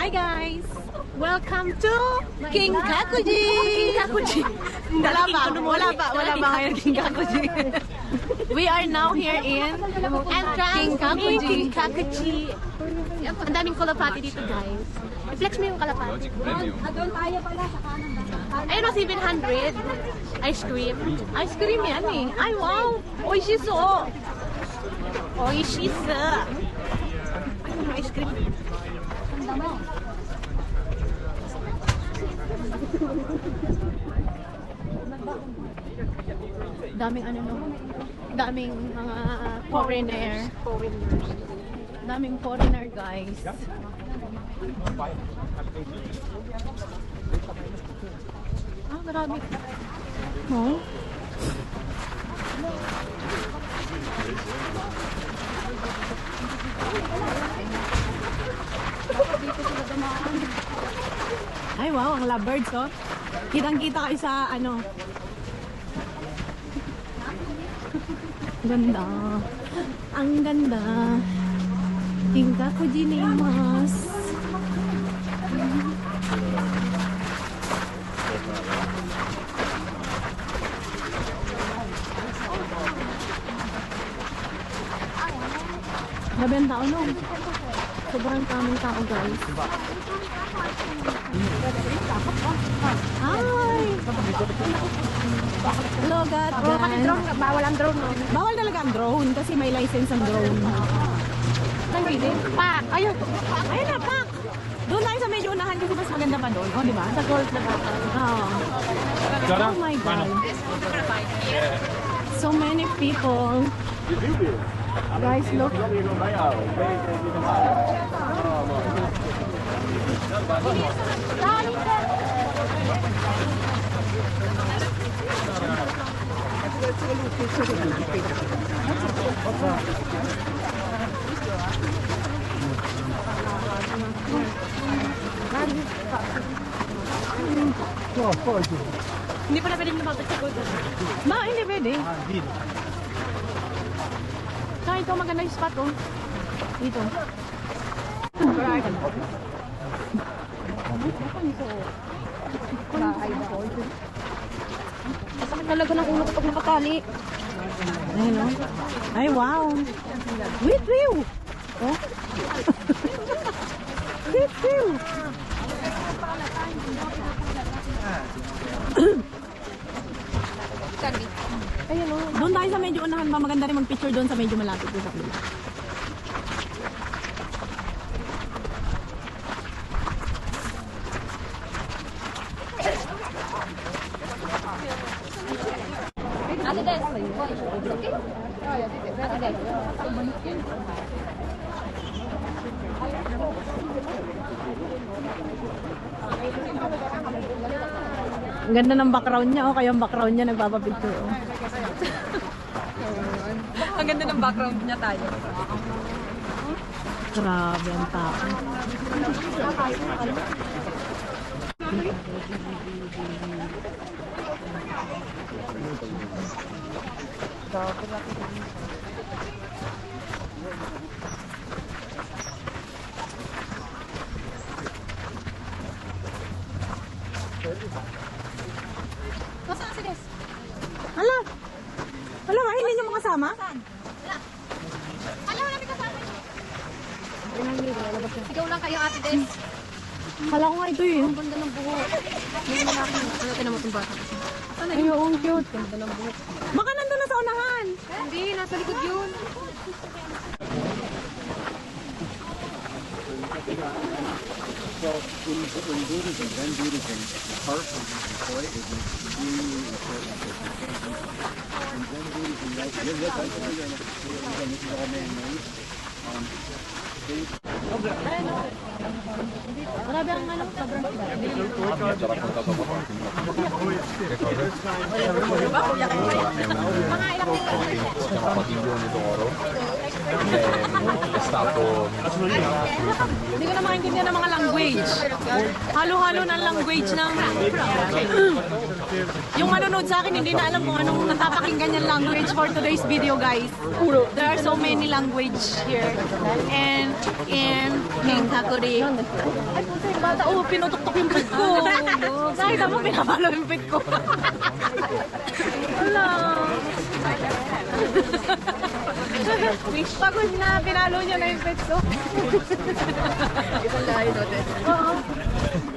Hi guys! Welcome to King Kakuji! King Kakuji! Wala pa ngayon King Kakuji. We are now here in King Kakuji. King Kakuji. Ang daming kalapati dito guys. I-flex mo yung kalapati. Doon tayo pala sa kanan. Ayun o, 700. Ice cream. Ice cream yan eh. Ay wow! Oishiso! Oishiso! Ice cream. Daming ano no? Daming mga foreigner. Daming foreigner guys. Ah, marami. Oh. Ay wow, ang lovebirds oh. Kitang-kita kayo sa ano. Ganda. Ang ganda. King Kakuji nemasu. Grabe ang tao no. Sobrang kaming tao guys. Hi! Hello God guys. Bawal ang drone no? Bawal talaga ang drone kasi may license ang drone. Saan pwede? Pak! Ayun! Ayun na, pak! Doon tayo sa medyo unahan kasi mas maganda pa doon. O, diba? Sa gold na ba? Oh. Oh my God. So many people. Guys, look. Hindi pa na pwede lumabas sa gold. Ba, hindi pwede. Saka ito maganda yung spot oh. Dito. Masakit talaga ng ulo kapag nakatali. Ayun o. Ay wow. Wait, view. Oh. Wait, view. Ayun o. Doon tayo sa medyo unahan ba? Maganda rin mag-picture doon sa medyo malapit doon sa kabila. Ang ganda ng background niya oh, kaya ang background niya nagpapapicture oh. Ang ganda ng background niya tayo. Grabe ang tao. Nasaan si Des? Hala! Hala nga, hindi niyo makasama? Alam mo namin kasama niyo. Sigaw lang kayo ate Des. Hala ko nga ito eh. Ang ganda ng buhok. May malaki. Ano tinan mo itong bata kasi. Ay, oo, ang cute. Ganda ng buhok. Baka nandun na sa unahan. Hindi, nasa likod yun. Well, in Buddhism, Zen Buddhism, part of the joy is extremely important for compassion. In Zen Buddhism, right, again, this is all man-made. Grabe ang ano, sobrang Mga ilang è stato Hindi ko na maintindihan ng mga language. Halo-halo ng language ng... Yung manonood sa akin, hindi na alam kung anong natapakinggan yung language for today's video, guys. There are so many language here. And King Kakuri. Ay, puto yung bata. Oh, pinutok-tok yung pit ko. Nakita mo, pinapalo yung pit ko. Wala. Pagod na, pinalo niya na yung pet ko. Isang layo natin. Oo.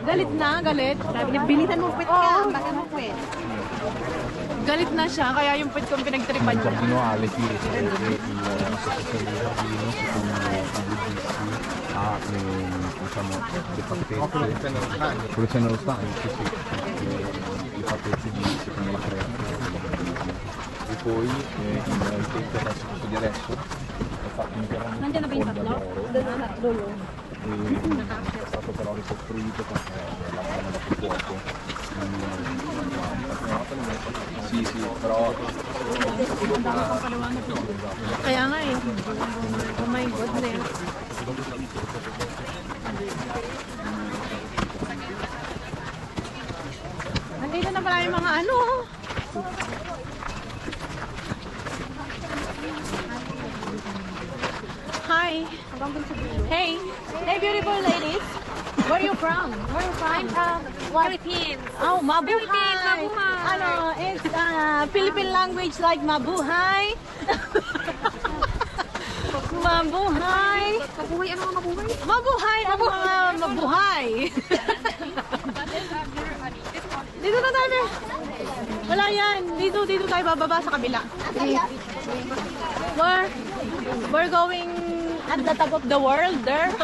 Galit na, galit. Sabi niya, bilisan mo pwet ka. Baka mo pwet. Galit na siya, kaya yung pet ko pinagtripan niya. giardino ha le file l'associazione del giardino secondo i buddisti ha diciamo le fattezze collezione dello stagno sì sì le fattezze di secondo la creazione e poi il tempio adesso questo di adesso è fatto interamente con fonda d'oro è stato però ricostruito perché la mano dopo fuoco sì sì però Kaya nga eh. Oh my goodness. Nandito na pala yung mga ano. Hi. Hey. Hey, beautiful ladies. Where are you from? Where are you from? I'm from Philippines. Oh, mabuhay. Philippines, mabuhay. Ano, it's Philippine language like mabuhay. Mabuhay. Mabuhay, ano nga mabuhay? Mabuhay ang mga mabuhay. Dito na tayo. Wala yan. Dito tayo bababa sa kabila. We're going at the top of the world there.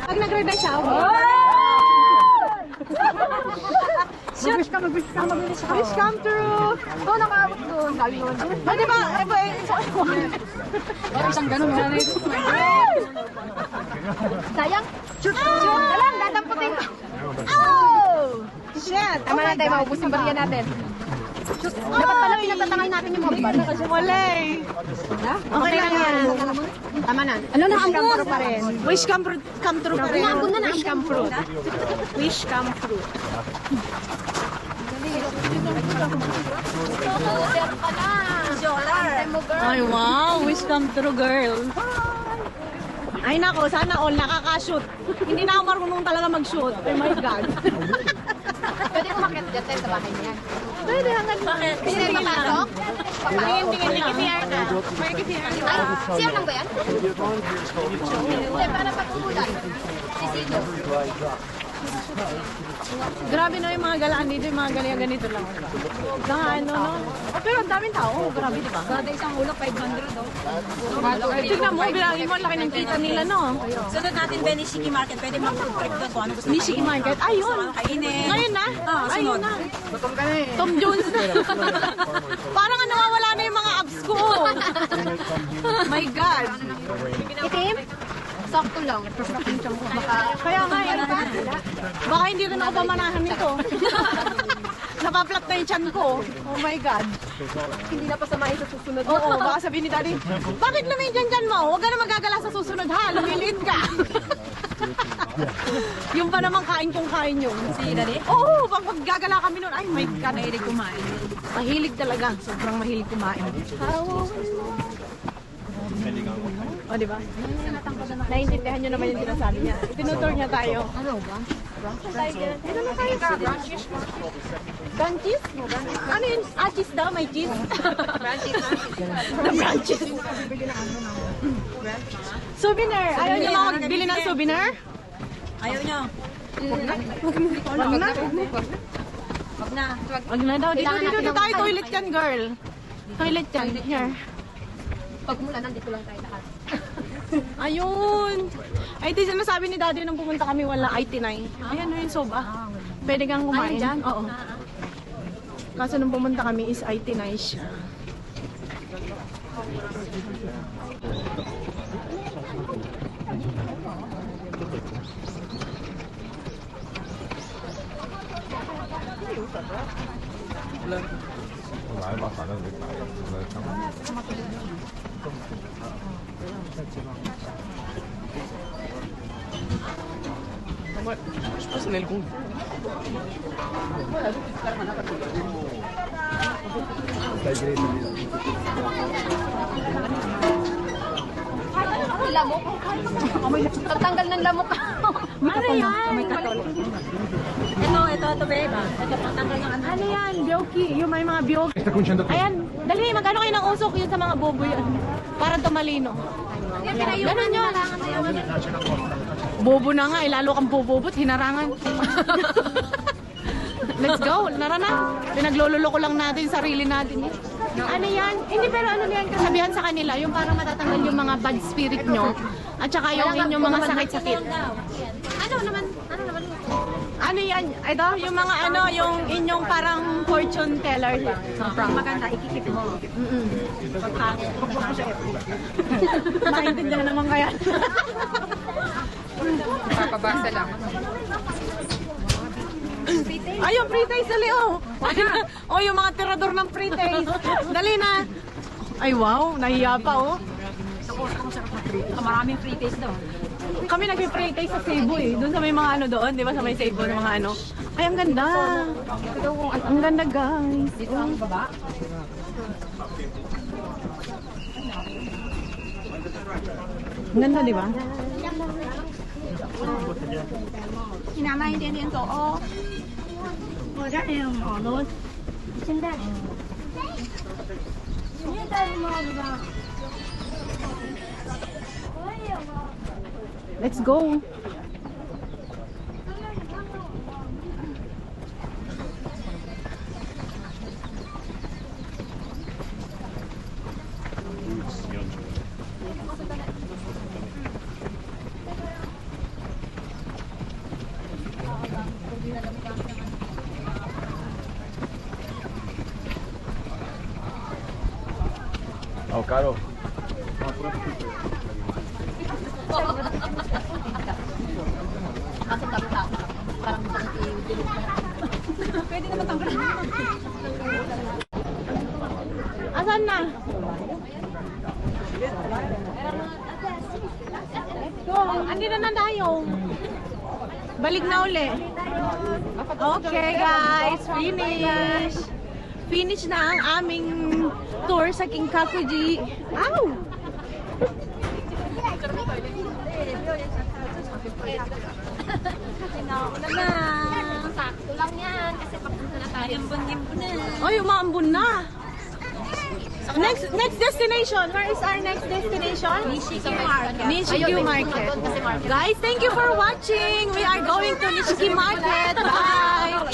Pag nag-order siya, wish come true. Oo, nakaabot doon. Sabi ko doon. O, diba? Isang ganun na rin. Sayang. Shoot na lang, dadamputin. Oh! Shit! Tama na tayo, maubos yung bariya natin. Dapat pala pinagtatangay natin yung mga bariya. Kasi wala eh. Okay lang yan. Tama na. Ano na, ang true pa rin. Wish come true pa rin. Wish come true. Wish come true. Ay, wow! Wish come true, girl. Ay, nako, sana all nakaka-shoot. Hindi na ako marunong talaga mag-shoot. Oh my God. Pwede ko makita dyan tayo sa bahay niya. Pwede hanggang bakit? Pwede rin mapasok? Tingin, KTR ka. May KTR ka. Ay, siya lang ba yan? Hindi, para patukulay. Sisido. Grabe no yung mga galaan dito, yung mga ganito lang. Ano, no? Oh, pero ang daming tao. Grabe, di ba? Kada isang ulok, 500 daw. Tignan mo, bilangin mo, ang laki ng kita nila, no? Sunod natin ba ni Shiki Market? Pwede mag-food trip doon kung ano gusto Nishiki Market. Ayun. kainin. Ngayon na? Ayun sunod. na. Tom Jones na. Parang nawawala na yung mga abs ko. My God. Itim? Sakto lang. Kaya nga, baka hindi rin ako pamanahan nito. Napaplat na yung tiyan ko. Oh my God. Hindi na pasamahin sa susunod. Oo, baka sabihin ni Daddy, bakit naman yung dyan mo? Huwag ka na magagala sa susunod ha, lumiliit ka. Yung pa naman kain kong kain yun. Si Daddy? Oo, pag maggagala kami nun, ay my God, mahilig kumain. Mahilig talaga, sobrang mahilig kumain. O, di ba? Naiintindihan nyo naman yung sinasabi niya. Tinutur niya tayo. Ano ba? Ito na tayo. Branches? Ano yun? Ah, cheese daw? May cheese? The branches. Souvenir. Ayaw niyo magbili ng souvenir? Ayaw nyo. Wag na. Wag na. Wag na daw. Dito tayo. Toilet yan, girl. Toilet yan. Here. Pag mula, nandito lang tayo lahat. Ayun. Ay, di sinasabi ni Daddy nung pumunta kami wala IT9. Ayan yung soba. Pwede kang kumain. Dyan? Oo. Kaso nung pumunta kami is IT9 siya. 来吧，反正得打，来看看。 Lamok. Tatanggal ng lamok. Ano yan? Ito, babe. Ito, patanggal ng Ano yan? Byoki. Yung may mga byoki. Ayan. Dali, magkano kayo ng usok yun sa mga bobo yun? Para tumalino. Ganun yun. Bobo na nga. Lalo kang bobobot. Hinarangan. Let's go. Nara na. Pinaglololo ko lang natin yung sarili natin. Ano yan? Hindi, pero ano yan kasabihan sa kanila? Yung parang matatanggal yung mga bad spirit nyo. At saka yung inyong mga sakit-sakit. Ano naman? Ano yan? Ito, yung mga ano, yung inyong parang fortune teller. maganda, ikikip mo. Pagpangit. Maintindihan naman kaya. Papabasa lang. Ayun, free taste dali oh. Oh, yung mga tirador ng free taste. Dali na. Ay wow, nahiya pa oh. Maraming free taste daw. Kami nag-free taste sa Cebu eh. Doon sa may mga ano doon, di ba sa may Cebu ng mga ano. Ay, ang ganda. Ang ganda guys. Dito ang baba. Ang ganda, di ba? Sinama yung din to. Oh. Wala yung ano. Let's go. Oh, Caro. Asan na? So, andito na tayo. Balik na uli. Okay guys, finish. Finish na ang aming tour sa Kinkakuji. Ow! Wala na. Sakto lang yan. Kasi papunta na tayo. Imbon na. Oy, umaambon na. Next destination. Where is our next destination? Nishiki Market. Nishiki Market. Guys, thank you for watching. We are going to Nishiki Market. Bye.